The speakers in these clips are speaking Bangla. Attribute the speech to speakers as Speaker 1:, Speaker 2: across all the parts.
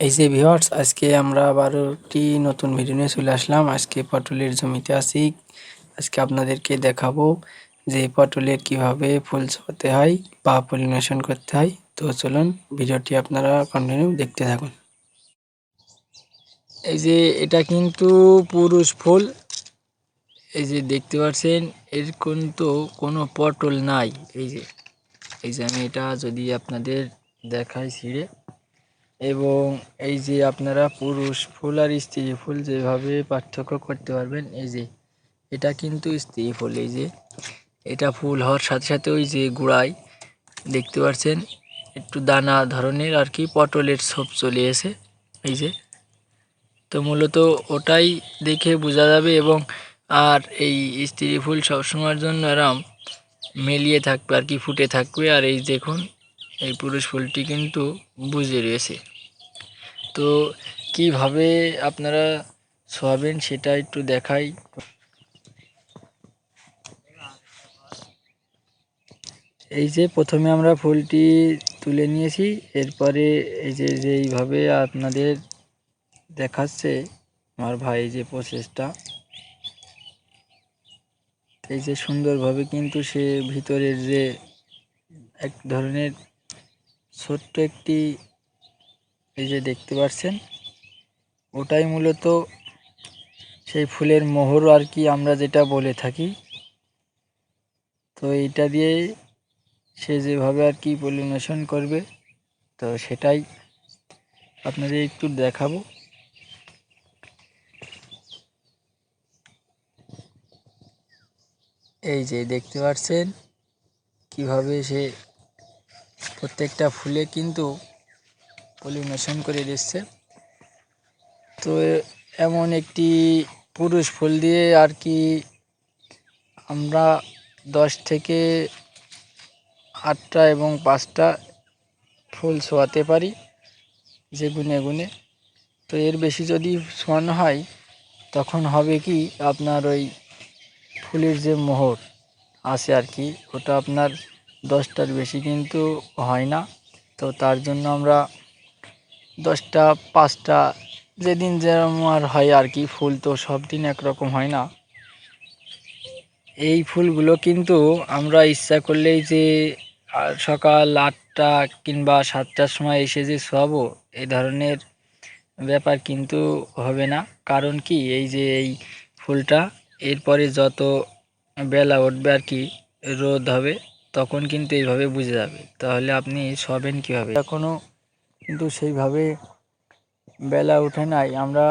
Speaker 1: এই যে ভিউয়ার্স, আজকে আমরা আবারটি নতুন ভিডিও নিয়ে চলে আসলাম। আজকে পটলের জমিতে আছি। আজকে আপনাদেরকে দেখাবো যে পটলের কিভাবে ফুল ছোঁয়াতে হয় বা পলিনেশন করতে হয়। তো চলুন ভিডিওটি আপনারা কন্টিনিউ দেখতে থাকুন। এই যে এটা কিন্তু পুরুষ ফুল, এই যে দেখতে পাচ্ছেন, এর কিন্তু কোনো পটল নাই। এই যে আমি এটা যদি আপনাদের দেখাই ছিঁড়ে, এবং এই যে আপনারা পুরুষ ফুল আর স্ত্রী ফুল যেভাবে পার্থক্য করতে পারবেন, এই যে এটা কিন্তু স্ত্রী ফুল। এই যে এটা ফুল হওয়ার সাথে সাথে ওই যে গোড়ায় দেখতে পাচ্ছেন একটু দানা ধরনের আর কি পটলের ছোপ চলে এসে, এই যে তো মূলত ওটাই দেখে বোঝা যাবে। এবং আর এই স্ত্রী ফুল সবসময়ের জন্য এরম মেলিয়ে থাকবে আর কি, ফুটে থাকবে। আর এই দেখুন, এই পুরুষ ফুলটি কিন্তু বুজে রয়েছে। তো কিভাবে আপনারা ছোঁয়াবেন সেটা একটু দেখাই। এই যে প্রথমে আমরা ফুলটি তুলে নিয়েছি, এরপরে এই যে এইভাবে আপনাদের দেখাচ্ছে আমার ভাই, যে প্রসেসটা, এই যে সুন্দরভাবে কিন্তু সে ভিতরের যে এক ধরনের ছোট্ট একটি, এই যে দেখতে পাচ্ছেন, ওটাই মূলত সেই ফুলের মোহর আর কি, আমরা যেটা বলে থাকি। তো এইটা দিয়ে সে যেভাবে আর কি পলিনেশন করবে, তো সেটাই আপনাদের একটু দেখাবো। এই যে দেখতে পাচ্ছেন কিভাবে সে প্রত্যেকটা ফুলে কিন্তু পলিনেশন করে দিচ্ছে। তো এমন একটি পুরুষ ফুল দিয়ে আর কি আমরা 10 থেকে 8টা এবং 5টা ফুল ছোঁয়াতে পারি, যে গুনে গুনে। তো এর বেশি যদি ছোঁয়ানো হয়, তখন হবে কি, আপনার ওই ফুলের যে মোহর আছে আর কি, ওটা আপনার 10টার বেশি কিন্তু হয় না। তো তার জন্য আমরা 10টা, 5টা, যেদিন যেরকম আর হয় আর কি, ফুল তো সব দিন একরকম হয় না। এই ফুলগুলো কিন্তু আমরা ইচ্ছা করলেই যে সকাল 8টা কিংবা 7টার সময় এসে যে ছোঁয়াবো, এই ধরনের ব্যাপার কিন্তু হবে না। কারণ কি, এই যে এই ফুলটা এরপরে যত বেলা উঠবে আর কি, রোদ হবে, তখন কিন্তু এইভাবে বুঝে যাবে। তাহলে আপনি ছোঁয়াবেন কীভাবে? এখনও কিন্তু সেইভাবে বেলা ওঠে নাই। আমরা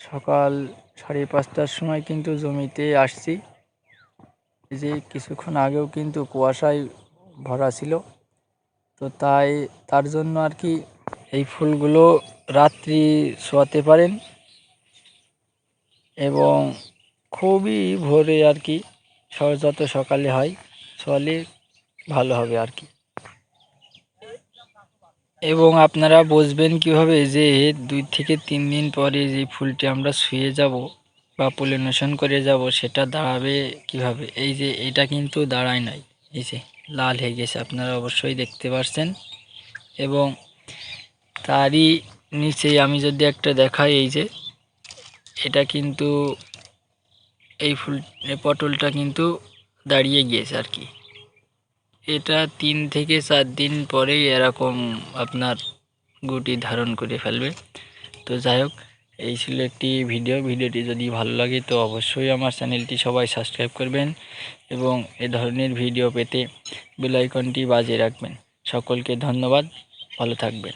Speaker 1: সকাল 5:30টার সময় কিন্তু জমিতে আসছি। এই যে কিছুক্ষণ আগেও কিন্তু কুয়াশায় ভরা ছিল। তো তার জন্য আর কি এই ফুলগুলো রাত্রি ছোঁয়াতে পারেন, এবং খুবই ভোরে আর কি, যত সকালে হয় ছোঁয়ালে ভালো হবে আর কি। এবং আপনারা বুঝবেন কীভাবে যে 2 থেকে 3 দিন পরে যে ফুলটি আমরা শুয়ে যাব বা পলিনেশন করে যাব, সেটা দাঁড়াবে কিভাবে। এই যে এটা কিন্তু দাঁড়ায় নাই, এই যে লাল হয়ে গেছে, আপনারা অবশ্যই দেখতে পাচ্ছেন। এবং তারই নিচেই আমি যদি একটা দেখাই, এই যে এটা কিন্তু এই পটলটা কিন্তু দাঁড়িয়ে গিয়েছে আর কি। এটা 3 থেকে 4 দিন পরেই এরকম আপনার গুটি ধারণ করে ফেলবে। তো যাই হোক, এই ছিল একটি ভিডিওটি যদি ভালো লাগে তো অবশ্যই আমার চ্যানেলটি সবাই সাবস্ক্রাইব করবেন, এবং এ ধরনের ভিডিও পেতে বেল আইকনটি বাজিয়ে রাখবেন। সকলকে ধন্যবাদ, ভালো থাকবেন।